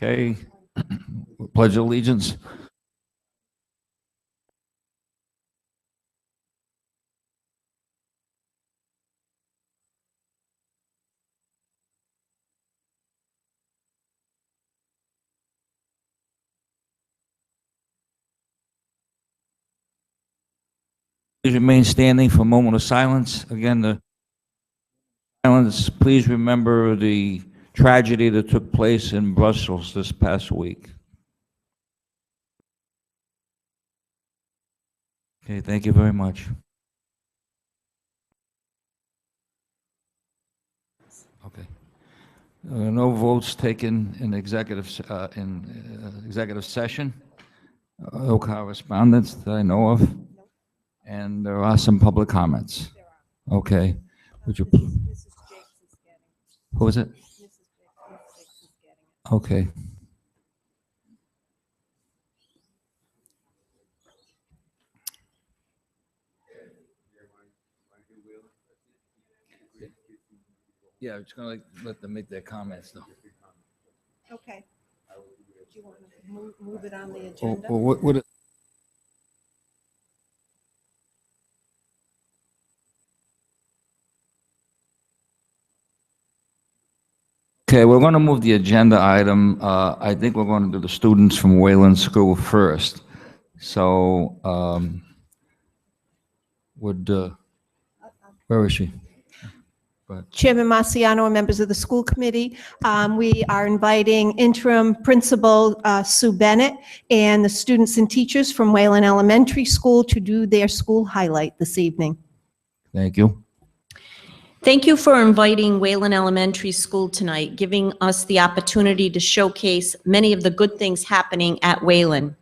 Okay, pledge allegiance. Please remain standing for a moment of silence. Again, the silence. Please remember the tragedy that took place in Brussels this past week. Okay, thank you very much. Okay. No votes taken in executive session. No correspondence that I know of. And there are some public comments. Okay. Would you? Who is it? Okay. Yeah, I'm just gonna let them make their comments though. Okay. Do you want to move it on the agenda? What? Okay, we're going to move the agenda item. I think we're going to do the students from Wayland School first. So, where is she? Go ahead. Chairman Marciano and members of the school committee, we are inviting interim principal Sue Bennett and the students and teachers from Wayland Elementary School to do their school highlight this evening. Thank you. Thank you for inviting Wayland Elementary School tonight, giving us the opportunity to showcase many of the good things happening at Wayland.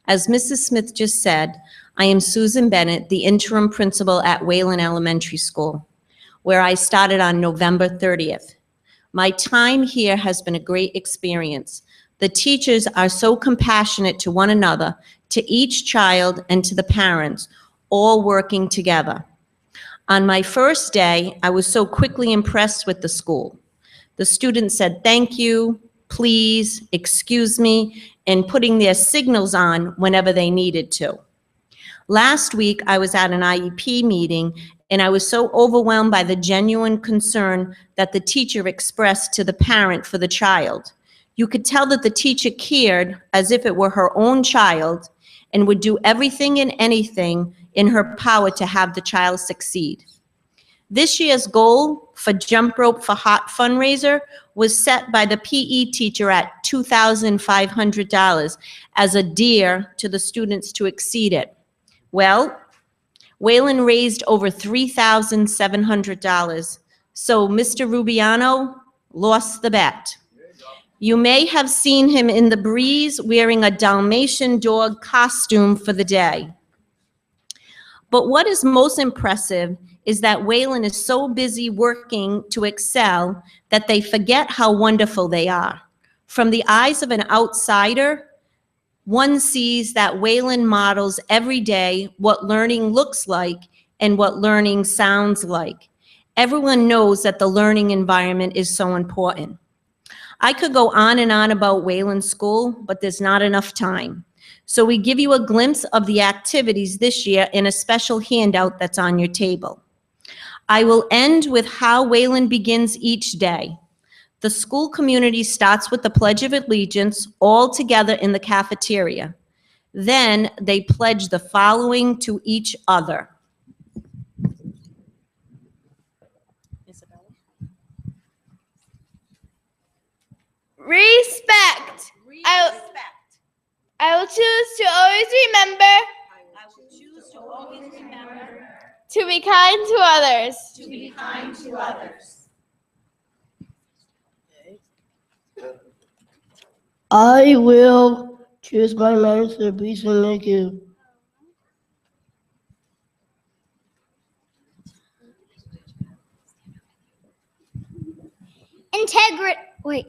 As Mrs. Smith just said, I am Susan Bennett, the interim principal at Wayland Elementary School, where I started on November 30th. My time here has been a great experience. The teachers are so compassionate to one another, to each child, and to the parents, all working together. On my first day, I was so quickly impressed with the school. The students said thank you, please, excuse me, and putting their signals on whenever they needed to. Last week, I was at an IEP meeting, and I was so overwhelmed by the genuine concern that the teacher expressed to the parent for the child. You could tell that the teacher cared as if it were her own child and would do everything and anything in her power to have the child succeed. This year's goal for Jump Rope for Heart fundraiser was set by the PE teacher at $2,500 as a dare to the students to exceed it. Well, Wayland raised over $3,700, so Mr. Rubiano lost the bet. You may have seen him in the breeze wearing a Dalmatian dog costume for the day. But what is most impressive is that Wayland is so busy working to excel that they forget how wonderful they are. From the eyes of an outsider, one sees that Wayland models every day what learning looks like and what learning sounds like. Everyone knows that the learning environment is so important. I could go on and on about Wayland School, but there's not enough time. So we give you a glimpse of the activities this year in a special handout that's on your table. I will end with how Wayland begins each day. The school community starts with the Pledge of Allegiance all together in the cafeteria. Then they pledge the following to each other. Respect. I will choose to always remember to be kind to others. I will choose my manners to be so like you. Integrity.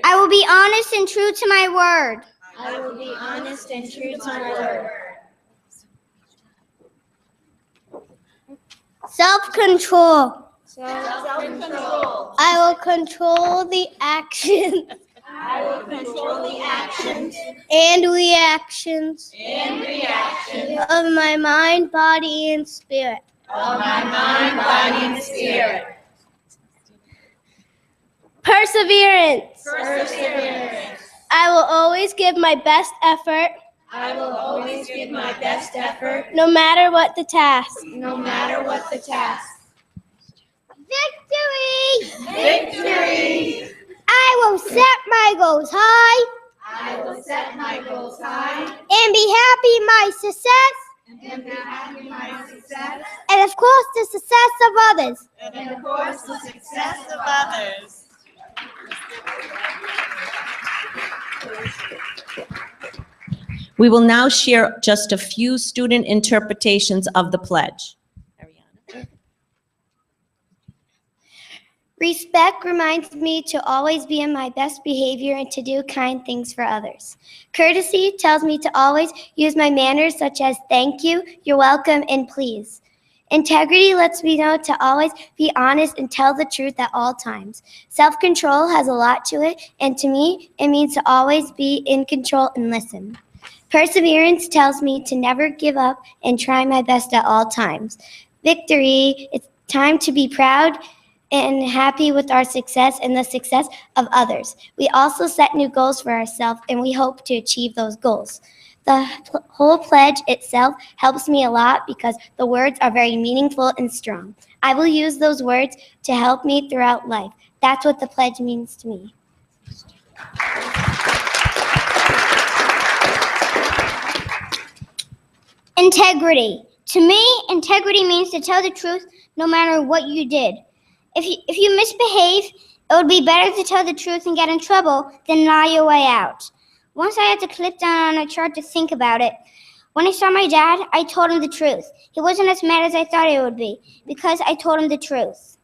I will be honest and true to my word. Self-control. I will control the actions. And reactions. Of my mind, body, and spirit. Perseverance. I will always give my best effort. No matter what the task. Victory! I will set my goals high. And be happy in my success. And of course, the success of others. We will now share just a few student interpretations of the pledge. Respect reminds me to always be in my best behavior and to do kind things for others. Courtesy tells me to always use my manners such as thank you, you're welcome, and please. Integrity lets me know to always be honest and tell the truth at all times. Self-control has a lot to it, and to me, it means to always be in control and listen. Perseverance tells me to never give up and try my best at all times. Victory, it's time to be proud and happy with our success and the success of others. We also set new goals for ourselves, and we hope to achieve those goals. The whole pledge itself helps me a lot because the words are very meaningful and strong. I will use those words to help me throughout life. That's what the pledge means to me. Integrity. To me, integrity means to tell the truth no matter what you did. If you misbehave, it would be better to tell the truth and get in trouble than lie your way out. Once I had to click down on a chart to think about it. When I saw my dad, I told him the truth. He wasn't as mad as I thought he would be because I told him the truth.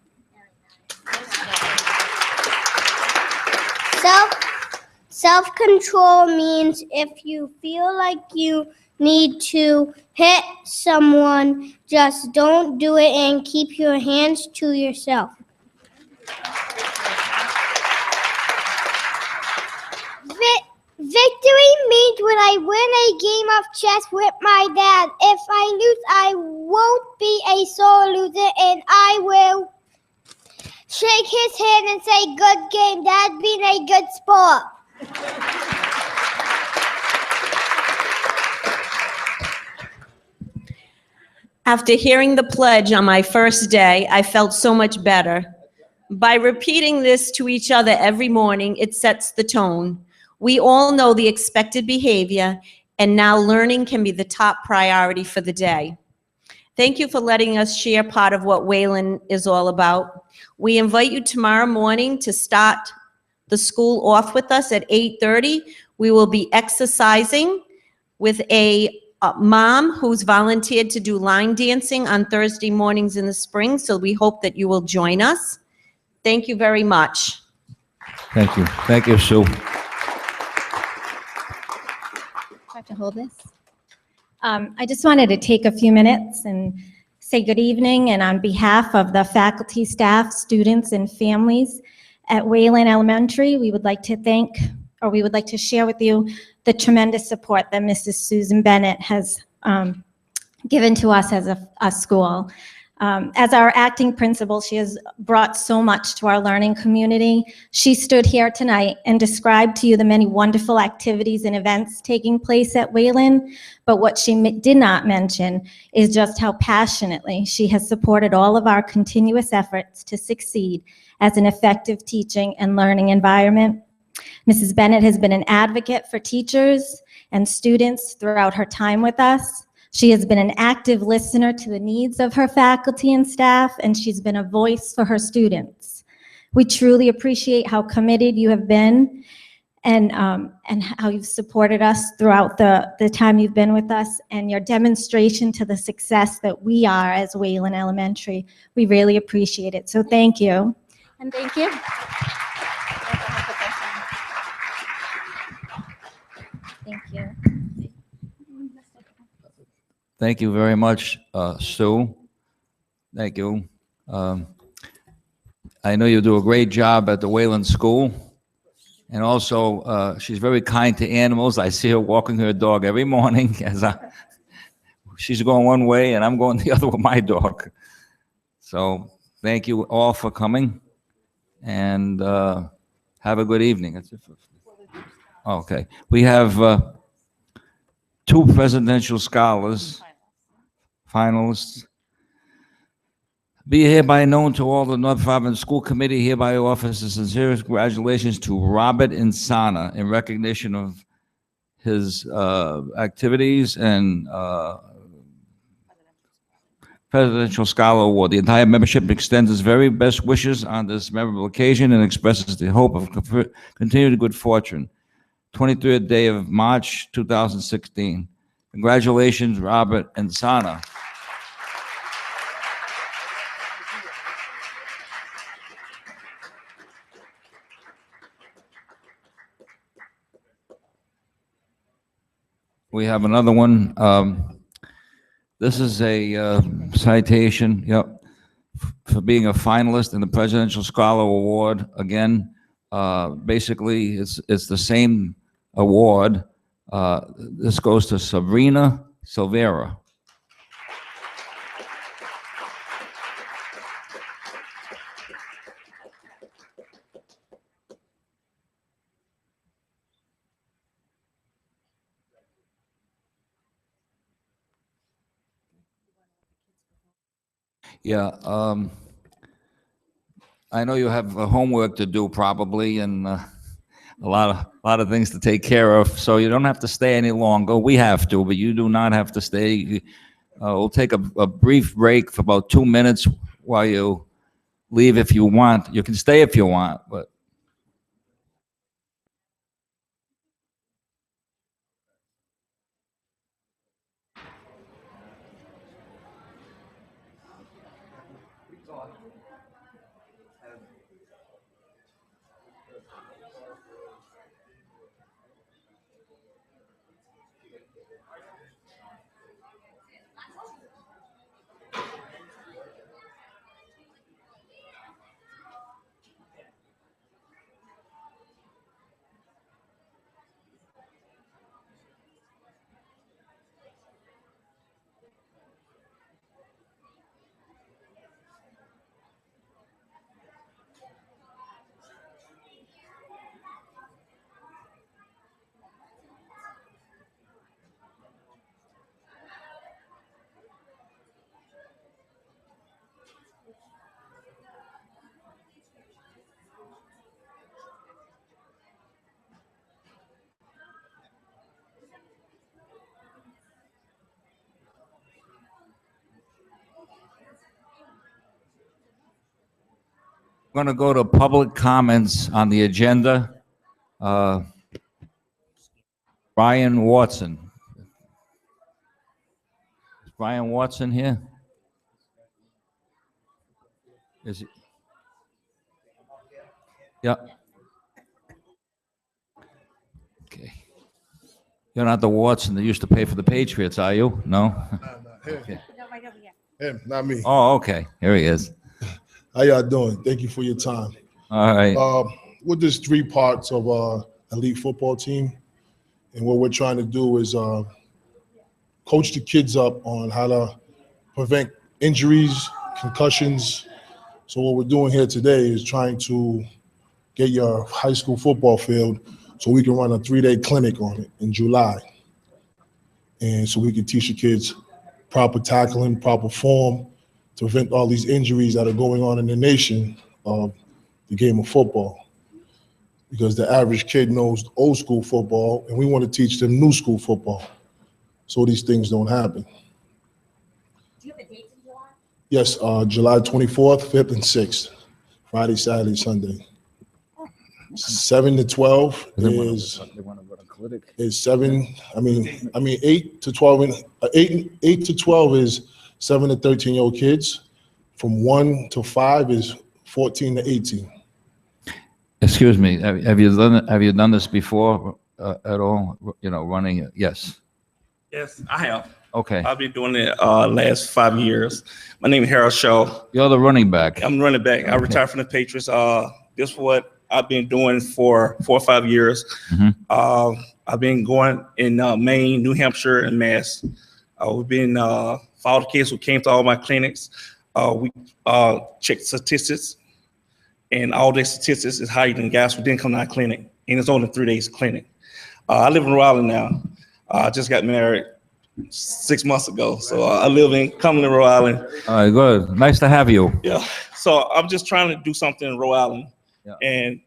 Self-control means if you feel like you need to hit someone, just don't do it and keep your hands to yourself. Victory means when I win a game of chess with my dad. If I lose, I won't be a sore loser, and I will shake his hand and say, "Good game, Dad, being a good sport." After hearing the pledge on my first day, I felt so much better. By repeating this to each other every morning, it sets the tone. We all know the expected behavior, and now learning can be the top priority for the day. Thank you for letting us share part of what Wayland is all about. We invite you tomorrow morning to start the school off with us at 8:30. We will be exercising with a mom who's volunteered to do line dancing on Thursday mornings in the spring, so we hope that you will join us. Thank you very much. Thank you. Thank you, Sue. I have to hold this. I just wanted to take a few minutes and say good evening, and on behalf of the faculty, staff, students, and families at Wayland Elementary, we would like to share with you the tremendous support that Mrs. Susan Bennett has given to us as a school. As our acting principal, she has brought so much to our learning community. She stood here tonight and described to you the many wonderful activities and events taking place at Wayland, but what she did not mention is just how passionately she has supported all of our continuous efforts to succeed as an effective teaching and learning environment. Mrs. Bennett has been an advocate for teachers and students throughout her time with us. She has been an active listener to the needs of her faculty and staff, and she's been a voice for her students. We truly appreciate how committed you have been and how you've supported us throughout the time you've been with us, and your demonstration to the success that we are as Wayland Elementary. We really appreciate it, so thank you. And thank you. Thank you. Thank you very much, Sue. Thank you. I know you do a great job at the Wayland School. And also, she's very kind to animals. I see her walking her dog every morning she's going one way and I'm going the other with my dog. So thank you all for coming and have a good evening. That's it. Okay. We have two presidential scholars, finalists. Be hereby known to all the North Providence School Committee, hereby offers the sincerest congratulations to Robert Insana in recognition of his activities and Presidential Scholar Award. The entire membership extends its very best wishes on this memorable occasion and expresses the hope of continued good fortune. 23rd day of March, 2016. Congratulations, Robert Insana. We have another one. This is a citation, for being a finalist in the Presidential Scholar Award. Again, basically, it's the same award. This goes to Sabrina Silvera. Yeah, I know you have homework to do probably, and a lot of things to take care of. So you don't have to stay any longer. We have to, but you do not have to stay. We'll take a brief break for about 2 minutes while you leave if you want. You can stay if you want, but. We're going to go to public comments on the agenda. Brian Watson. Is Brian Watson here? Is he? Yeah. Okay. You're not the Watson that used to pay for the Patriots, are you? No? Okay. Him, not me. Oh, okay. Here he is. How y'all doing? Thank you for your time. All right. With this 3 parts of elite football team, and what we're trying to do is coach the kids up on how to prevent injuries, concussions. So what we're doing here today is trying to get your high school football field so we can run a 3-day clinic on it in July. And so we can teach the kids proper tackling, proper form, to prevent all these injuries that are going on in the nation of the game of football. Because the average kid knows old school football, and we want to teach them new school football so these things don't happen. Do you have a date in July? Yes, July 24th, 5th, and 6th, Friday, Saturday, Sunday. 7 to 12 is 7. I mean 8 to 12. 8 to 12 is 7 to 13-year-old kids. From 1 to 5 is 14 to 18. Excuse me. Have you done this before at all? You know, running it? Yes. Yes, I have. Okay. I've been doing it last 5 years. My name is Harold Shaw. You're the running back. I'm running back. I retired from the Patriots. This is what I've been doing for 4 or 5 years. I've been going in Maine, New Hampshire, and Mass. We've been follow the kids who came to all my clinics. We check statistics, and all their statistics is higher than guys who didn't come to our clinic. And it's only 3 days clinic. I live in Rhode Island now. I just got married 6 months ago. So I live in Cumberland, Rhode Island. All right, good. Nice to have you. Yeah. So I'm just trying to do something in Rhode Island. Yeah. And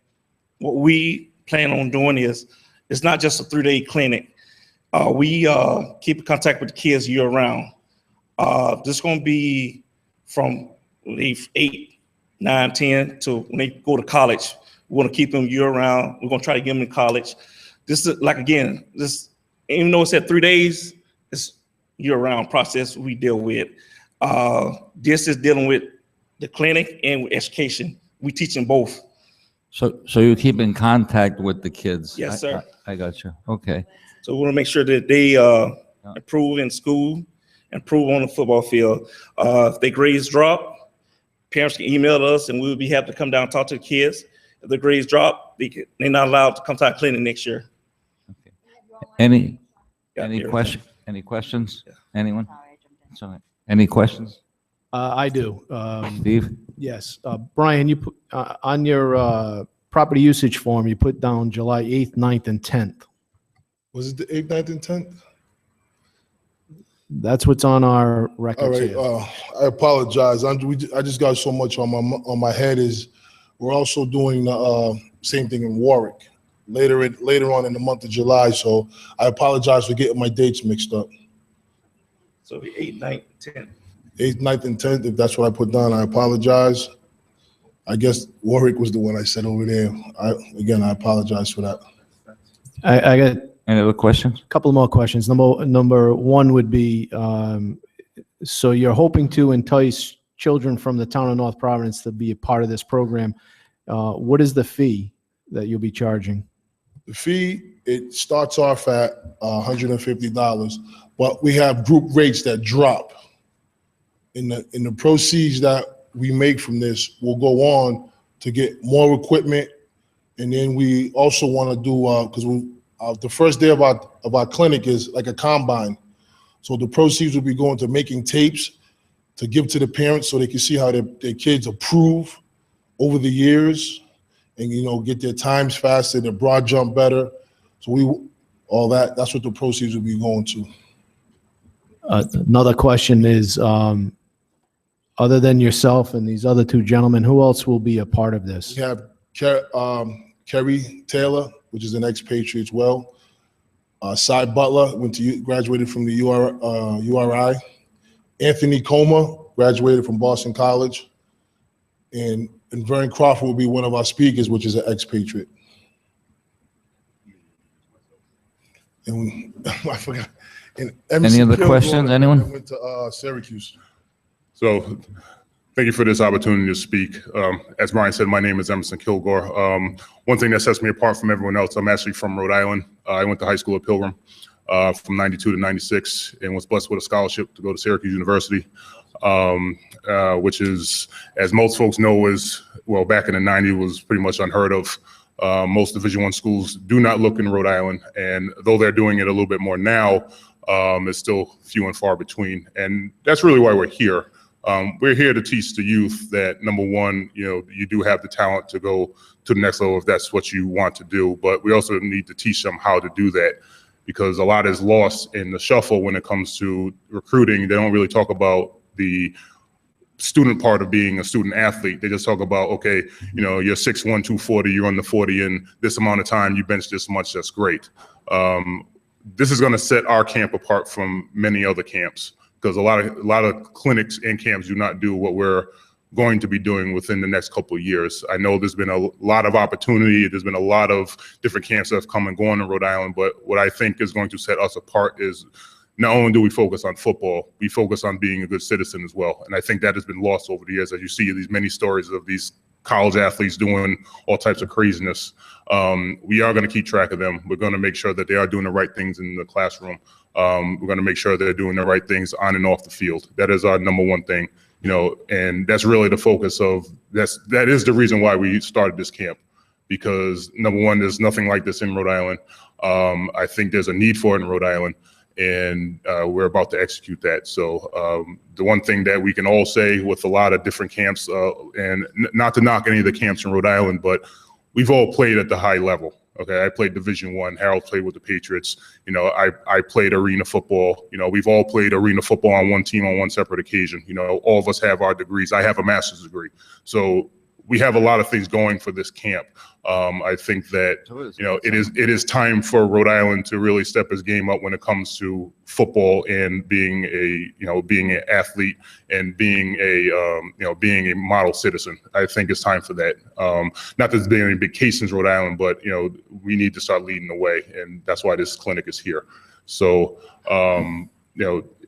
what we plan on doing is, it's not just a 3-day clinic. We keep in contact with the kids year round. This is going to be from age 8, 9, 10 to when they go to college. We want to keep them year round. We're going to try to get them in college. This is like, again, this, even though it's at 3 days, it's year round process we deal with. This is dealing with the clinic and with education. We teach them both. So you keep in contact with the kids? Yes, sir. I got you. Okay. So we want to make sure that they improve in school, improve on the football field. If their grades drop, parents can email us and we'll be happy to come down and talk to the kids. If the grades drop, they're not allowed to come to our clinic next year. Okay. Any Everything. questions? Yeah. Anyone? Sorry. Any questions? I do. Steve? Yes. Brian, you put on your property usage form, you put down July 8th, 9th, and 10th. Was it the 8th, 9th, and 10th? That's what's on our All records right. here. I apologize. I just got so much on my head. Is we're also doing the same thing in Warwick later on in the month of July. So I apologize for getting my dates mixed up. So the 8th, 9th, 10th. 8th, 9th, and 10th. If that's what I put down, I apologize. I guess Warwick was the one I said over there. I apologize for that. I got Any other questions? a couple more questions. Number one would be, so you're hoping to entice children from the town of North Providence to be a part of this program. What is the fee that you'll be charging? The fee, it starts off at $150, but we have group rates that drop. In the proceeds that we make from this will go on to get more equipment, and then we also want to do because the first day of our clinic is like a combine, so the proceeds will be going to making tapes to give to the parents so they can see how their kids improve over the years, and get their times faster, their broad jump better. So that's what the proceeds will be going to. Another question is, other than yourself and these other two gentlemen, who else will be a part of this? We have Kerry Taylor, which is an expatriate as well. Cy Butler graduated from the URI. Anthony Coma graduated from Boston College. And Vern Crawford will be one of our speakers, which is an expatriate. And I forgot. And Any other questions? Anyone? Went to Syracuse. So thank you for this opportunity to speak. As Brian said, my name is Emerson Kilgore. One thing that sets me apart from everyone else, I'm actually from Rhode Island. I went to high school at Pilgrim from 92 to 96 and was blessed with a scholarship to go to Syracuse University, which is, as most folks know, back in the 90s was pretty much unheard of. Most Division I schools do not look in Rhode Island, and though they're doing it a little bit more now, it's still few and far between. And that's really why we're here. We're here to teach the youth that, number one, you do have the talent to go to the next level if that's what you want to do, but we also need to teach them how to do that, because a lot is lost in the shuffle when it comes to recruiting. They don't really talk about the student part of being a student athlete. They just talk about, okay, you're 6'1", 240, you run the 40 in this amount of time, you bench this much, that's great. This is gonna set our camp apart from many other camps, because a lot of clinics and camps do not do what we're going to be doing within the next couple of years. I know there's been a lot of opportunity. There's been a lot of different camps that have come and gone in Rhode Island, but what I think is going to set us apart is not only do we focus on football, we focus on being a good citizen as well. And I think that has been lost over the years, as you see these many stories of these college athletes doing all types of craziness. We are going to keep track of them. We're going to make sure that they are doing the right things in the classroom. We're going to make sure they're doing the right things on and off the field. That is our number one thing, and that's really the focus of that is the reason why we started this camp, because number one, there's nothing like this in Rhode Island. I think there's a need for it in Rhode Island, and we're about to execute that. So the one thing that we can all say with a lot of different camps, and not to knock any of the camps in Rhode Island, but we've all played at the high level. Okay, I played Division I. Harold played with the Patriots. I played arena football. We've all played arena football on one team on one separate occasion. All of us have our degrees. I have a master's degree. So we have a lot of things going for this camp. I think that it is time for Rhode Island to really step its game up when it comes to football and being an athlete and being a model citizen. I think it's time for that. Not that there's been any big cases in Rhode Island, but we need to start leading the way, and that's why this clinic is here. So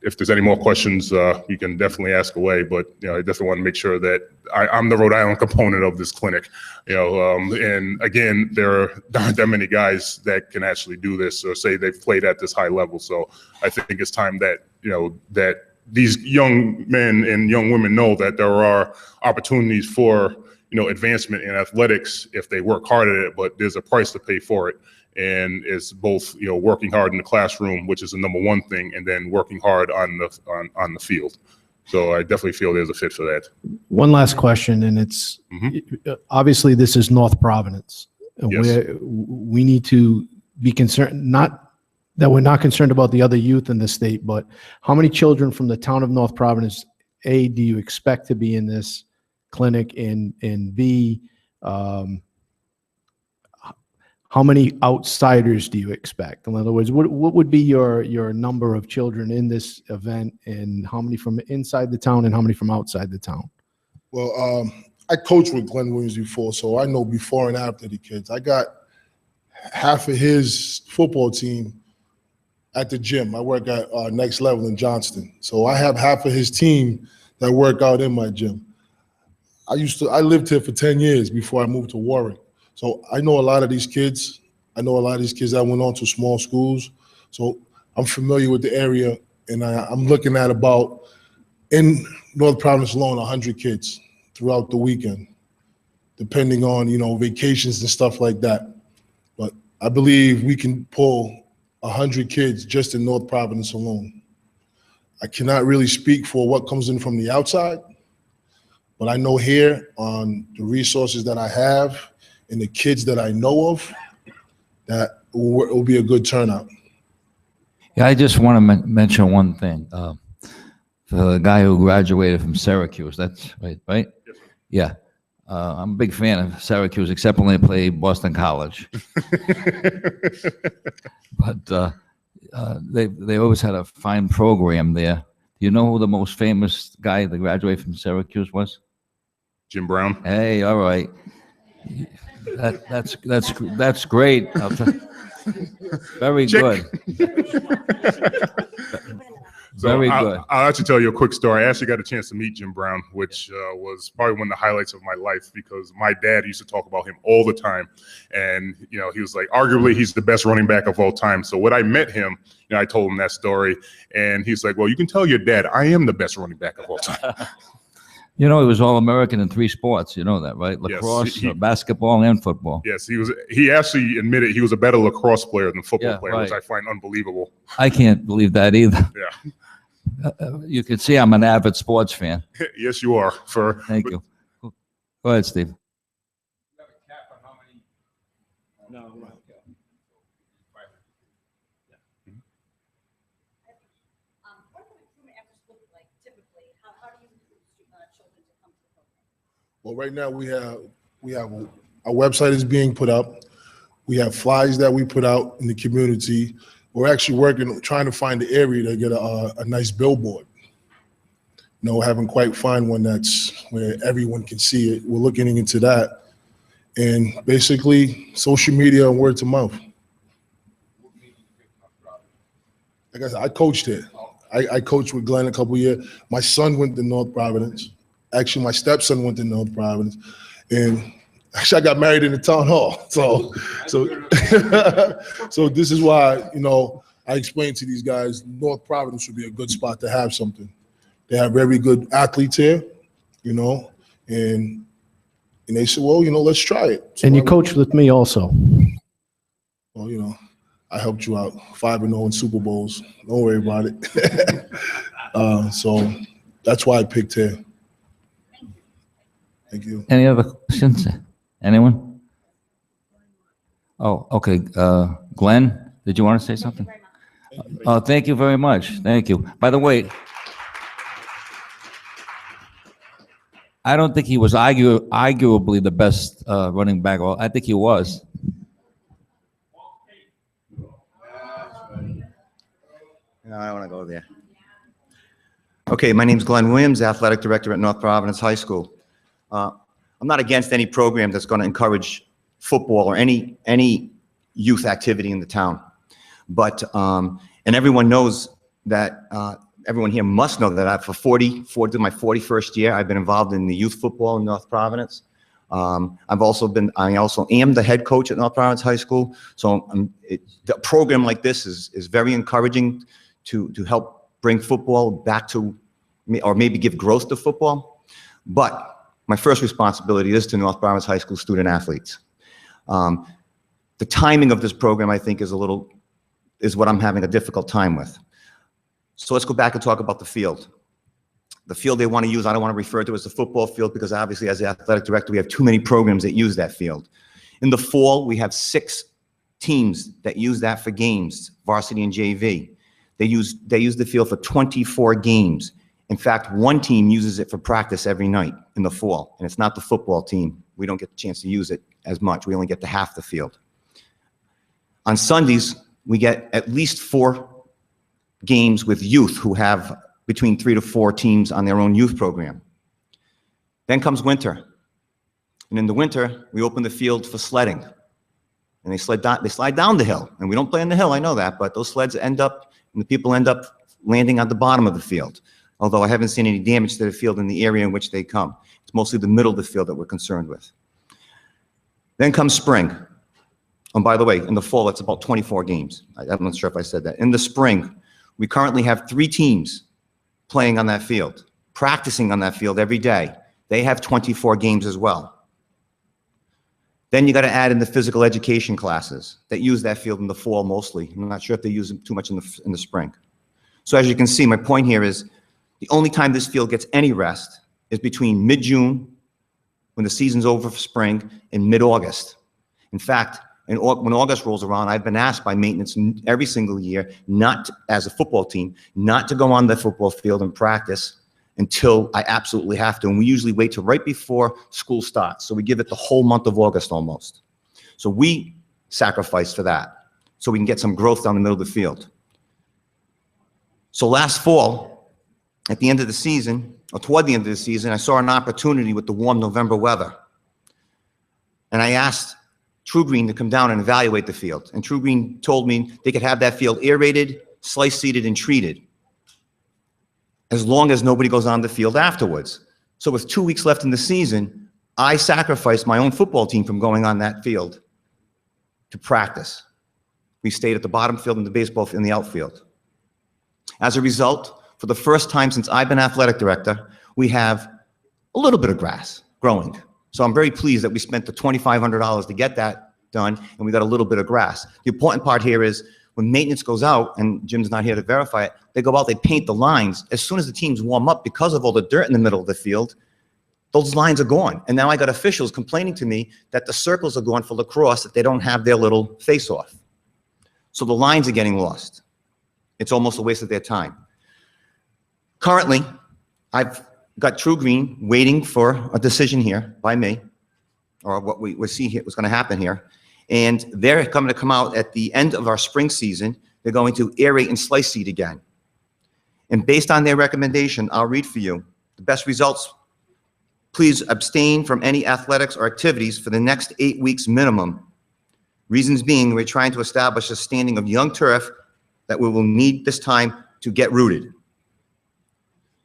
if there's any more questions, you can definitely ask away. But I definitely want to make sure that I'm the Rhode Island component of this clinic. And again, there aren't that many guys that can actually do this or say they've played at this high level. So I think it's time that that these young men and young women know that there are opportunities for advancement in athletics if they work hard at it. But there's a price to pay for it. And it's both, working hard in the classroom, which is the number one thing, and then working hard on the field. So I definitely feel there's a fit for that. One last question, and it's obviously this is North Providence. Yes. We need to be concerned, not that we're not concerned about the other youth in the state, but how many children from the town of North Providence, A, do you expect to be in this clinic, and B, how many outsiders do you expect? In other words, what would be your number of children in this event, and how many from inside the town and how many from outside the town? Well, I coached with Glenn Williams before, so I know before and after the kids. I got half of his football team at the gym. I work at Next Level in Johnston. So I have half of his team that work out in my gym. I lived here for 10 years before I moved to Warwick. So I know a lot of these kids. I know a lot of these kids that went on to small schools. So I'm familiar with the area, and I'm looking at about, in North Providence alone, 100 kids throughout the weekend, depending on, vacations and stuff like that. But I believe we can pull 100 kids just in North Providence alone. I cannot really speak for what comes in from the outside, but I know here on the resources that I have and the kids that I know of, that it will be a good turnout. Yeah, I just want to mention one thing. The guy who graduated from Syracuse, that's right? Yeah. I'm a big fan of Syracuse, except when they play Boston College. But they always had a fine program there. Do you know who the most famous guy that graduated from Syracuse was? Jim Brown. Hey, all right. That's great. Very good. Very good. I'll actually tell you a quick story. I actually got a chance to meet Jim Brown, which was probably one of the highlights of my life, because my dad used to talk about him all the time. And, he was like, arguably, he's the best running back of all time. So when I met him, I told him that story. And he's like, well, you can tell your dad, I am the best running back of all time. He was All-American in 3 sports. You know that, right? Lacrosse, basketball, and football. Yes, he actually admitted he was a better lacrosse player than football player, which I find unbelievable. I can't believe that either. Yeah. You can see I'm an avid sports fan. Yes, you are. Thank you. Go ahead, Steve. Well, right now we have our website is being put up. We have flyers that we put out in the community. We're actually trying to find the area to get a nice billboard. Haven't quite found one that's where everyone can see it. We're looking into that, and basically social media and word to mouth. Like I said, I coached it. I coached with Glenn a couple years. My son went to North Providence. Actually, my stepson went to North Providence, And actually, I got married in the town hall. So this is why, you know, I explained to these guys, North Providence would be a good spot to have something. They have very good athletes here, you know, and they said, well, you know, let's try it. So And you coached with me also. well, you know, I helped you out 5-0 in Super Bowls. Don't worry about it. So that's why I picked here. Thank you. Any other questions? Anyone? Oh, okay. Glenn, did you want to say something? Thank you very much. Thank you. By the way, I don't think he was arguably the best running back. Well, I think he was. No, I don't want to go there. Okay, my name's Glenn Williams, Athletic Director at North Providence High School. I'm not against any program that's going to encourage football or any youth activity in the town. But, and everyone knows that, everyone here must know that my 41st year, I've been involved in the youth football in North Providence. I also am the head coach at North Providence High School. So the program like this is very encouraging to help bring football back to, or maybe give growth to football. But my first responsibility is to North Providence High School student athletes. The timing of this program, I think, is what I'm having a difficult time with. So let's go back and talk about the field. The field they want to use, I don't want to refer to as the football field because obviously as the athletic director, we have too many programs that use that field. In the fall, we have 6 teams that use that for games, varsity and JV. They use the field for 24 games. In fact, one team uses it for practice every night in the fall, and it's not the football team. We don't get the chance to use it as much. We only get to half the field. On Sundays, we get at least 4 games with youth who have between 3 to 4 teams on their own youth program. Then comes winter. And in the winter, we open the field for sledding. And they slide down the hill. And we don't play on the hill, I know that, but those sleds end up, and the people end up landing on the bottom of the field. Although I haven't seen any damage to the field in the area in which they come. It's mostly the middle of the field that we're concerned with. Then comes spring. And by the way, in the fall, it's about 24 games. I'm not sure if I said that. In the spring, we currently have 3 teams playing on that field, practicing on that field every day. They have 24 games as well. Then you got to add in the physical education classes that use that field in the fall mostly. I'm not sure if they use it too much in the spring. So as you can see, my point here is the only time this field gets any rest is between mid-June, when the season's over for spring, and mid-August. In fact, when August rolls around, I've been asked by maintenance every single year, not as a football team, not to go on the football field and practice until I absolutely have to. And we usually wait till right before school starts. So we give it the whole month of August almost. So we sacrifice for that so we can get some growth down the middle of the field. So last fall, at the end of the season, or toward the end of the season, I saw an opportunity with the warm November weather. And I asked True Green to come down and evaluate the field. And True Green told me they could have that field aerated, slice seeded, and treated, as long as nobody goes on the field afterwards. So with 2 weeks left in the season, I sacrificed my own football team from going on that field to practice. We stayed at the bottom field in the baseball field, in the outfield. As a result, for the first time since I've been athletic director, we have a little bit of grass growing. So I'm very pleased that we spent the $2,500 to get that done, and we got a little bit of grass. The important part here is when maintenance goes out, and Jim's not here to verify it, they go out, they paint the lines. As soon as the teams warm up, because of all the dirt in the middle of the field, those lines are gone. And now I got officials complaining to me that the circles are gone for lacrosse, that they don't have their little face-off. So the lines are getting lost. It's almost a waste of their time. Currently, I've got True Green waiting for a decision here by me, or what we see here, what's going to happen here. And they're going to come out at the end of our spring season. They're going to aerate and slice seed again. And based on their recommendation, I'll read for you the best results. Please abstain from any athletics or activities for the next 8 weeks minimum. Reasons being, we're trying to establish a standing of young turf that we will need this time to get rooted.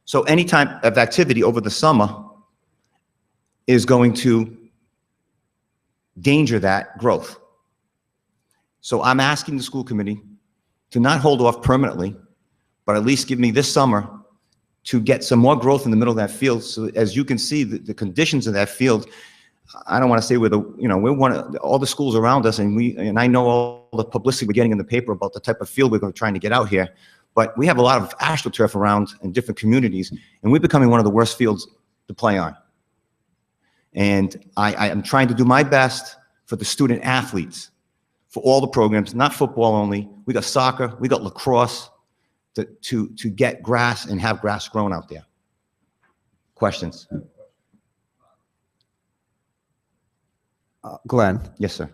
So any type of activity over the summer is going to endanger that growth. So I'm asking the school committee to not hold off permanently, but at least give me this summer to get some more growth in the middle of that field. So as you can see, the conditions of that field, I don't want to say we're all the schools around us, and I know all the publicity we're getting in the paper about the type of field we're trying to get out here, but we have a lot of astroturf around in different communities, and we're becoming one of the worst fields to play on. And I am trying to do my best for the student athletes, for all the programs, not football only. We got soccer, we got lacrosse, to get grass and have grass grown out there. Questions? Glenn, Yes, sir.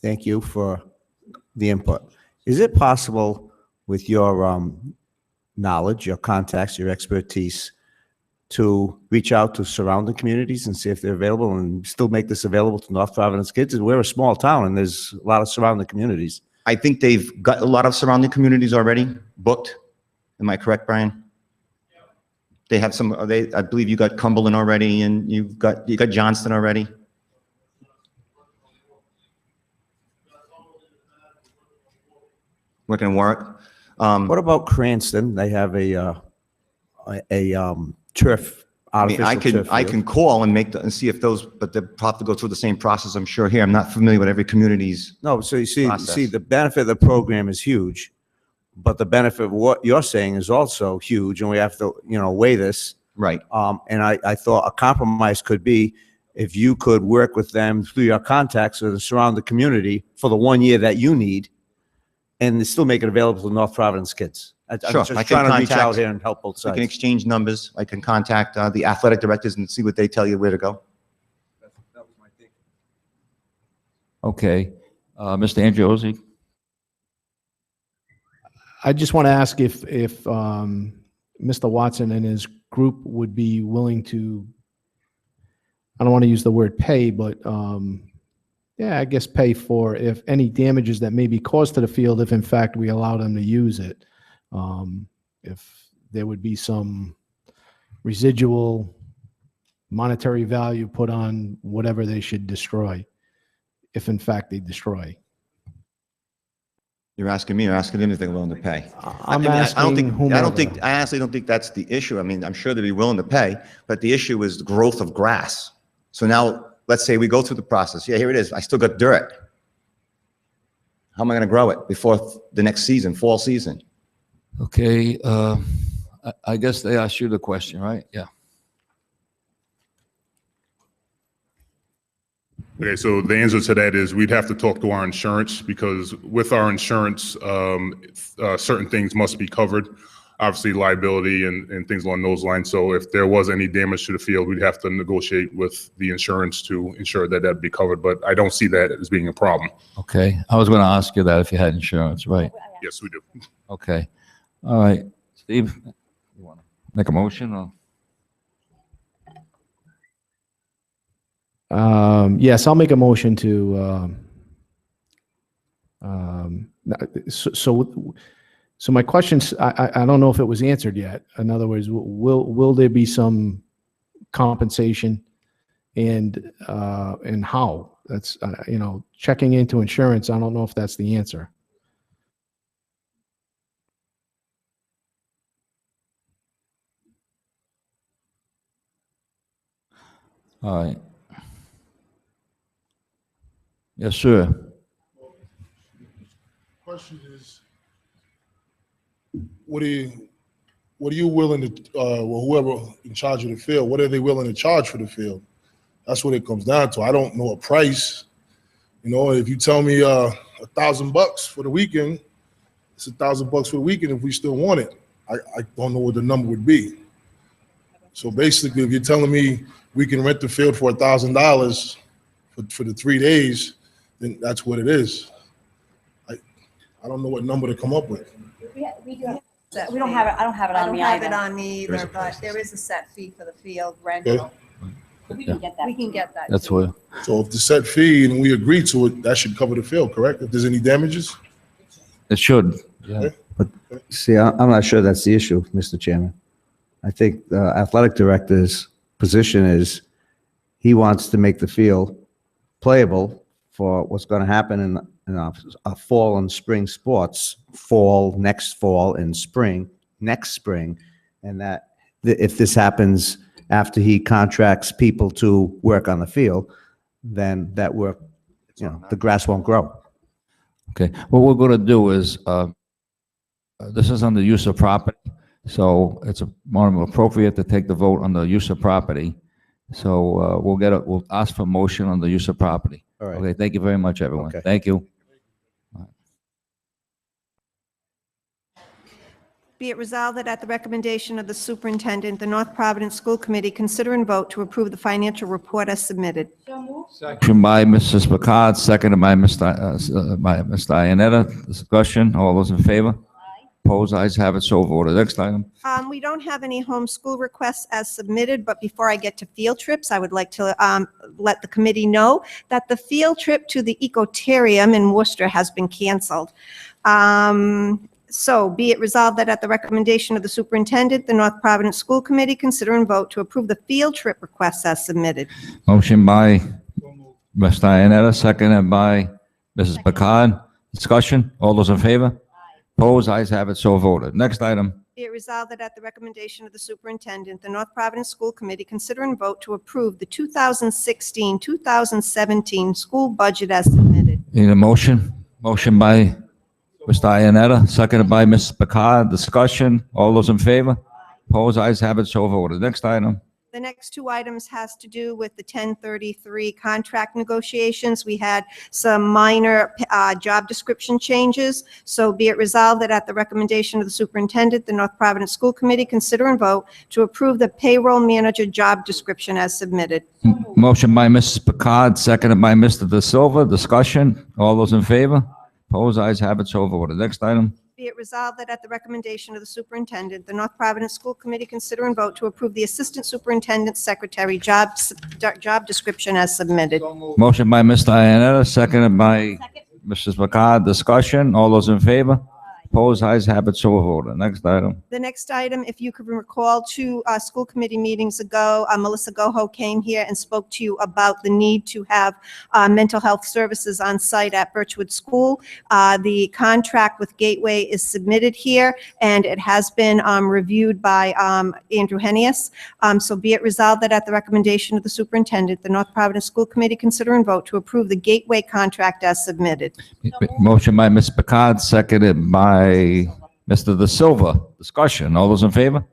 thank you for the input. Is it possible, with your knowledge, your contacts, your expertise, to reach out to surrounding communities and see if they're available and still make this available to North Providence kids? We're a small town and there's a lot of surrounding communities. I think they've got a lot of surrounding communities already booked. Am I correct, Brian? They have some, I believe you got Cumberland already, and you got Johnston already. We're gonna work. What about Cranston? They have a turf, artificial turf I can call and and see if those, but they'll have to go through the same process, I'm sure, here. I'm not familiar with every community's. No, so you see, process. the benefit of the program is huge, but the benefit of what you're saying is also huge, and we have to, weigh this. Right. And I thought a compromise could be if you could work with them through your contacts with the surrounding community for the 1 year that you need, and still make it available to North Providence kids. I'm Sure. just trying to reach out here and help both We sides. can exchange numbers. I can contact the athletic directors and see what they tell you where to go. Okay. Mr. Andriozzi? I just want to ask if Mr. Watson and his group would be willing to, I don't want to use the word pay, but yeah, I guess pay for if any damages that may be caused to the field, if in fact we allow them to use it. If there would be some residual monetary value put on whatever they should destroy, if in fact they destroy. You're asking me or asking them if they're willing to pay? I'm asking whomever. I honestly don't think that's the issue. I mean, I'm sure they'd be willing to pay, but the issue is the growth of grass. So now, let's say we go through the process. Yeah, here it is. I still got dirt. How am I going to grow it before the next season, fall season? Okay. I guess they asked you the question, right? Yeah. Okay, so the answer to that is we'd have to talk to our insurance, because with our insurance, certain things must be covered, obviously liability and things along those lines. So if there was any damage to the field, we'd have to negotiate with the insurance to ensure that that'd be covered. But I don't see that as being a problem. Okay. I was going to ask you that if you had insurance, right? Yes, we do. Okay. All right. Steve, you want to make a motion or? Yes, I'll make a motion to, so my questions, I don't know if it was answered yet. In other words, will there be some compensation and how? That's, checking into insurance, I don't know if that's the answer. All right. Yes, sir. Question is, what are you willing to, whoever in charge of the field, what are they willing to charge for the field? That's what it comes down to. I don't know a price. If you tell me $1,000 for the weekend, it's $1,000 for the weekend if we still want it. I don't know what the number would be. So basically, if you're telling me we can rent the field for $1,000 for the 3 days, then that's what it is. I don't know what number to come up with. We don't have it. I don't have it on me either. I don't have it on me either, but there is a set fee for the field rental. We can get that. We can get that. That's too. what. So if the set fee and we agree to it, that should cover the field, correct? If there's any damages? It should. Yeah. But see, I'm not sure that's the issue, Mr. Chairman. I think the athletic director's position is he wants to make the field playable for what's going to happen in our fall and spring sports, next fall and spring, next spring, and that if this happens after he contracts people to work on the field, then that work, the grass won't grow. Okay, what we're going to do is, this is on the use of property, so it's more appropriate to take the vote on the use of property. So we'll ask for motion on the use of property. All right. Okay, thank you very much, everyone. Okay. Thank you. Be it resolved that at the recommendation of the superintendent, the North Providence School Committee consider and vote to approve the financial report as submitted. Motion by Mrs. Picard, seconded by Mr. Iannetta. Discussion, all those in favor? Opposed, ayes have it, so voted. Next item. We don't have any homeschool requests as submitted, but before I get to field trips, I would like to let the committee know that the field trip to the Ecotarium in Worcester has been canceled. So be it resolved that at the recommendation of the superintendent, the North Providence School Committee consider and vote to approve the field trip requests as submitted. Motion by Mr. Iannetta, seconded by Mrs. Picard. Discussion, all those in favor? Opposed, ayes have it, so voted. Next item. Be it resolved that at the recommendation of the superintendent, the North Providence School Committee consider and vote to approve the 2016-2017 school budget as submitted. Need a motion? Motion by Mr. Iannetta, seconded by Mrs. Picard. Discussion, all those in favor? Opposed, ayes have it, so voted. Next item. The next two items has to do with the 1033 contract negotiations. We had some minor job description changes. So be it resolved that at the recommendation of the superintendent, the North Providence School Committee consider and vote to approve the payroll manager job description as submitted. Motion by Mrs. Picard, seconded by Mr. De Silva. Discussion, all those in favor? Opposed, ayes have it, so voted. Next item. Be it resolved that at the recommendation of the superintendent, the North Providence School Committee consider and vote to approve the assistant superintendent's secretary job description as submitted. Motion by Mr. Iannetta, seconded by Mrs. Picard. Discussion, all those in favor? Opposed, ayes have it, so voted. Next item. The next item, if you could recall, two school committee meetings ago, Melissa Goho came here and spoke to you about the need to have mental health services on site at Birchwood School. The contract with Gateway is submitted here, and it has been reviewed by Andrew Hennius. So be it resolved that at the recommendation of the superintendent, the North Providence School Committee consider and vote to approve the Gateway contract as submitted. Motion by Ms. Picard, seconded by Mr. De Silva. Discussion, all those in favor?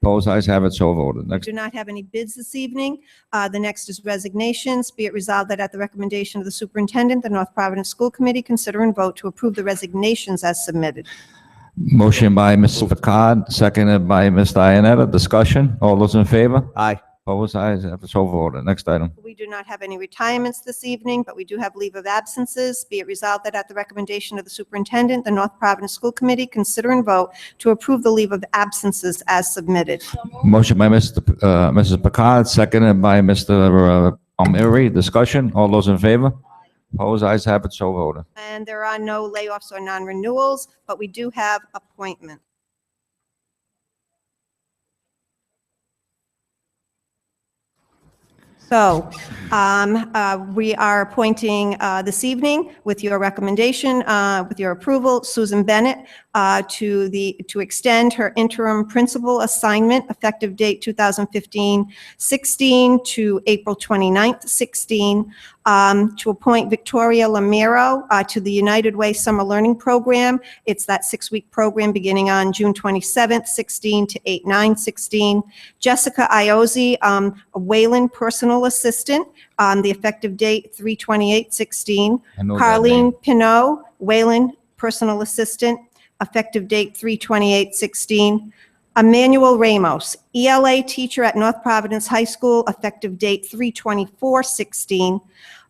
Opposed, ayes have it, so voted. Next. Do not have any bids this evening. The next is resignations. Be it resolved that at the recommendation of the superintendent, the North Providence School Committee consider and vote to approve the resignations as submitted. Motion by Mrs. Picard, seconded by Mr. Iannetta. Discussion, all those in favor? Aye. Opposed, ayes have it, so voted. Next item. We do not have any retirements this evening, but we do have leave of absences. Be it resolved that at the recommendation of the superintendent, the North Providence School Committee consider and vote to approve the leave of absences as submitted. Motion by Mrs. Picard, seconded by Mr. Palmieri. Discussion, all those in favor? Opposed, ayes have it, so voted. And there are no layoffs or non-renewals, but we do have appointments. So we are appointing this evening, with your recommendation, with your approval, Susan Bennett to extend her interim principal assignment effective date 2015-16 to April 29th, 16, to appoint Victoria Lamero to the United Way Summer Learning Program. It's that 6-week program beginning on June 27th, 16 to 8/9/16. Jessica Iozzi, a Wayland personal assistant, the effective date 3/28/16. I know that Carlene name. Pinot, Wayland personal assistant, effective date 3/28/16. Emmanuel Ramos, ELA teacher at North Providence High School, effective date 3/24/16.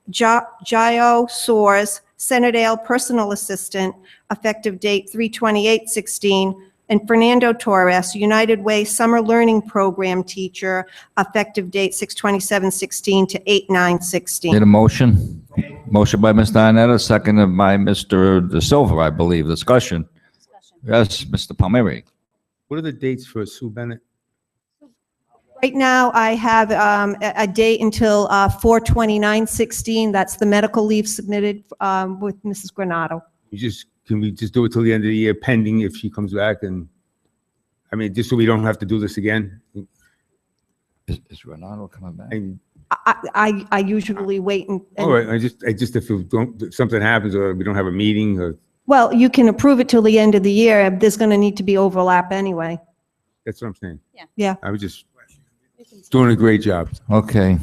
Jayo Soares, Centerdale personal assistant, effective date 3/28/16. And Fernando Torres, United Way Summer Learning Program teacher, effective date 6/27/16 to 8/9/16. Need a motion? Motion by Mr. Iannetta, seconded by Mr. De Silva, I believe. Discussion. Yes, Mr. Palmieri. What are the dates for Sue Bennett? Right now, I have a date until 4/29/16. That's the medical leave submitted with Mrs. Granado. Can we just do it till the end of the year pending if she comes back and, I mean, just so we don't have to do this again? Is Renato coming back? And, I usually wait and, all right, I just if if something happens or we don't have a meeting or, well, you can approve it till the end of the year. There's going to need to be overlap anyway. that's what I'm saying. Yeah. I was just doing a great job. Okay.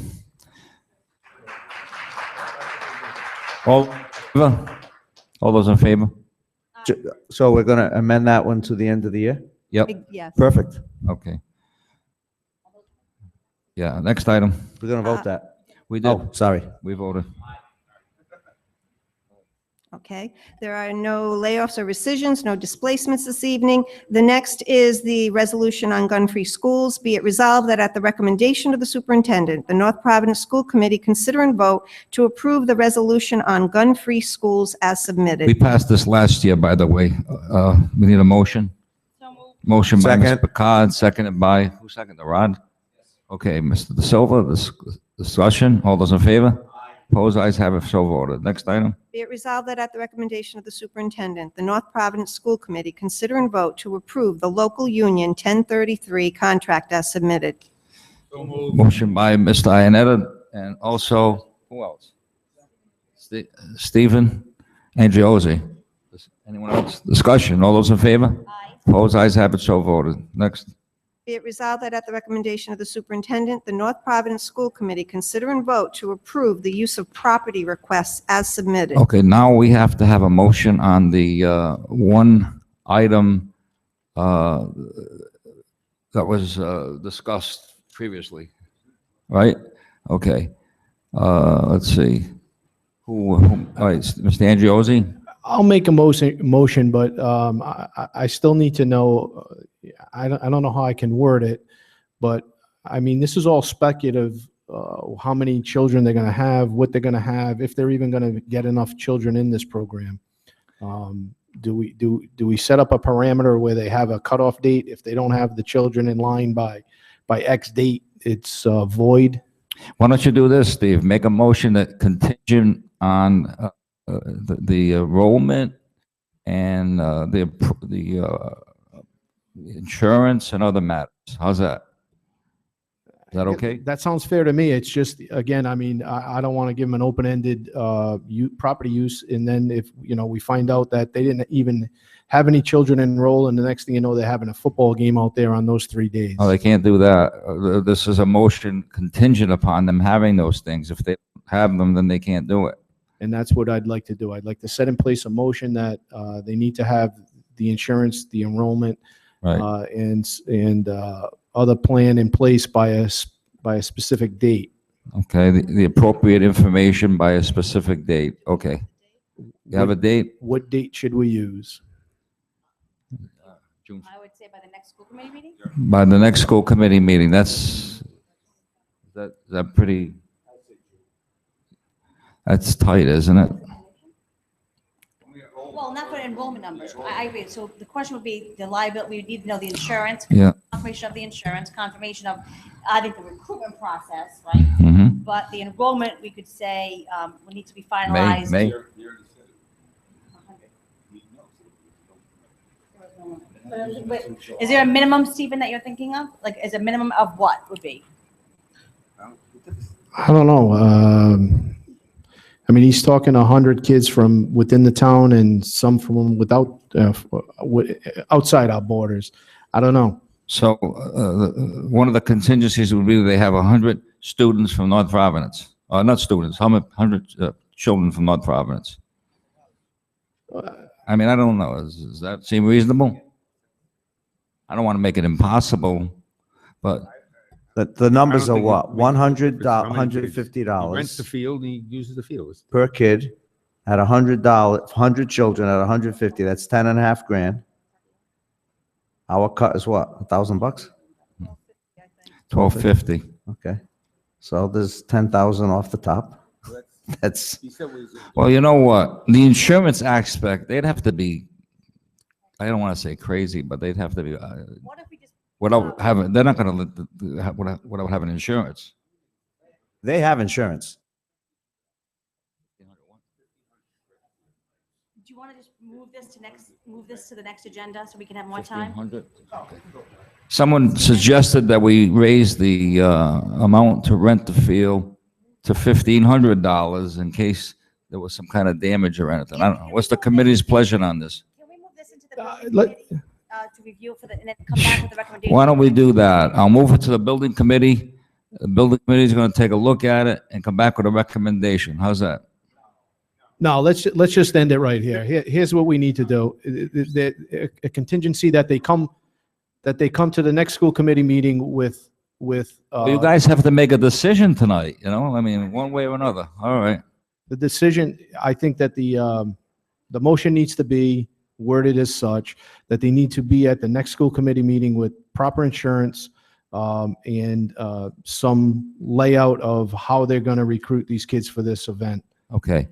All those in favor? So we're going to amend that one to the end of the year? Yep. Yes. Perfect. Okay. Yeah, next item. We're going to vote that. We did. Oh, sorry. We voted. Okay, there are no layoffs or rescissions, no displacements this evening. The next is the resolution on gun-free schools. Be it resolved that at the recommendation of the superintendent, the North Providence School Committee consider and vote to approve the resolution on gun-free schools as We submitted. passed this last year, by the way. We need a motion. Motion by Ms. Second. Picard, seconded by, who seconded, Rod? Okay, Mr. De Silva, discussion, all those in favor? Opposed, ayes have it, so voted. Next item. Be it resolved that at the recommendation of the superintendent, the North Providence School Committee consider and vote to approve the local union 1033 contract as submitted. Motion by Mr. Iannetta, and also, who else? Stephen Andriozzi. Anyone else? Discussion, all those in favor? Opposed, ayes have it, so voted. Next. Be it resolved that at the recommendation of the superintendent, the North Providence School Committee consider and vote to approve the use of property requests as submitted. Okay, now we have to have a motion on the one item that was discussed previously, right? Okay. Let's see. All right, Mr. Andriozzi? I'll make a motion, but I still need to know, I don't know how I can word it, but I mean, this is all speculative, how many children they're going to have, what they're going to have, if they're even going to get enough children in this program. Do we set up a parameter where they have a cutoff date? If they don't have the children in line by X date, it's void? Why don't you do this, Steve? Make a motion that contingent on the enrollment and the insurance and other matters. How's that? Is that okay? That sounds fair to me. It's just, again, I mean, I don't want to give them an open-ended property use, and then if, we find out that they didn't even have any children enroll, and the next thing you know, they're having a football game out there on those 3 days. Oh, they can't do that. This is a motion contingent upon them having those things. If they don't have them, then they can't do it. And that's what I'd like to do. I'd like to set in place a motion that they need to have the insurance, the enrollment, Right. and other plan in place by a specific date. Okay, the appropriate information by a specific date. Okay. You have a date? What date should we use? June. I would say by the next school committee meeting? By the next school committee meeting. Is that pretty? That's tight, isn't it? Well, not for enrollment numbers. I agree. So the question would be the liability, we need to know the insurance. Yeah. Confirmation of the insurance, confirmation of, I think, the recruitment process, right? Mm-hmm. But the enrollment, we could say, would need to be finalized. May. But is there a minimum, Stephen, that you're thinking of? Like, is a minimum of what would be? I don't know. I mean, he's talking 100 kids from within the town and some from without, outside our borders. I don't know. So one of the contingencies would be they have 100 students from North Providence. Not students, 100 children from North Providence. I mean, I don't know. Does that seem reasonable? I don't want to make it impossible, but The numbers I are don't what? think we- $100, how many kids? He $150 rents the field and he uses the field. per kid at $100, 100 children at 150. That's 10 and a half grand. Our cut is what? $1,000? $1,250. Okay. So there's 10,000 off the top. That's, Well, you know what? The insurance aspect, they'd have to be, I don't want to say crazy, but they'd have to be, What if we just without having, they're not going to, without having insurance. They have insurance. Do you want to just move this to the next agenda so we can have more time? 1,500? Someone suggested that we raise the amount to rent the field to $1,500 in case there was some kind of damage or anything. I don't know. What's the committee's pleasure on this? Can we move this into the building committee to review and then come back with a recommendation? Why don't we do that? I'll move it to the building committee. The building committee is going to take a look at it and come back with a recommendation. How's that? No, let's just end it right here. Here's what we need to do. A contingency that they come to the next school committee meeting with. Well, you guys have to make a decision tonight, you know, I mean, one way or another. All right. The decision, I think that the motion needs to be worded as such, that they need to be at the next school committee meeting with proper insurance, and some layout of how they're going to recruit these kids for this event. Okay.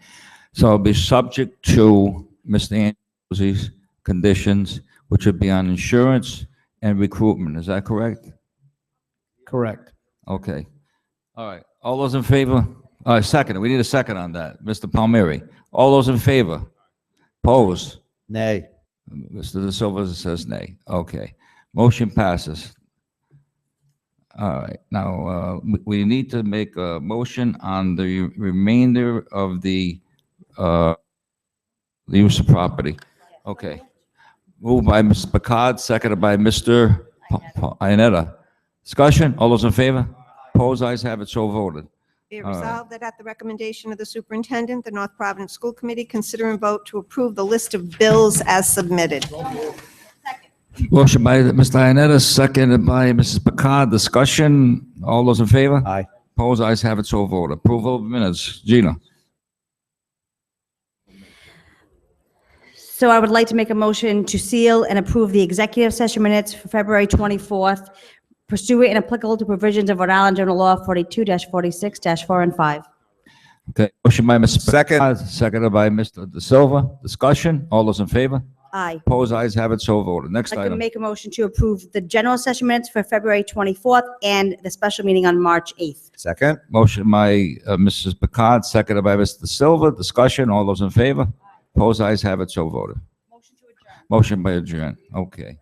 So it'll be subject to Mr. Andrews's conditions, which would be on insurance and recruitment. Is that correct? Correct. Okay. All right. All those in favor? Second. We need a second on that. Mr. Palmieri. All those in favor? Opposed? Nay. Mr. De Silva says nay. Okay. Motion passes. All right. Now, we need to make a motion on the remainder of the use of property. Okay. Moved by Mr. Picard, seconded by Mr. Iannetta. Discussion? All those in favor? Opposed? Ayes have it, so voted. Be it All right. resolved that at the recommendation of the superintendent, the North Providence School Committee consider and vote to approve the list of bills as submitted. Motion by Mr. Iannetta, seconded by Mrs. Picard. Discussion? All those in favor? Aye. Opposed? Ayes have it, so voted. Approval of minutes. Gina? So I would like to make a motion to seal and approve the executive session minutes for February 24th, pursuant and applicable to provisions of Rhode Island General Law 42-46-4 and 5. Okay. Motion by Mr. Second. Picard, seconded by Mr. De Silva. Discussion? All those in favor? Aye. Opposed? Ayes have it, so voted. Next I'd like to item. make a motion to approve the general session minutes for February 24th and the special meeting on March 8th. Second. Motion by Mrs. Picard, seconded by Mr. Silva. Discussion, all those in favor? Opposed, ayes have it, so voted. Motion by adjourn. Okay.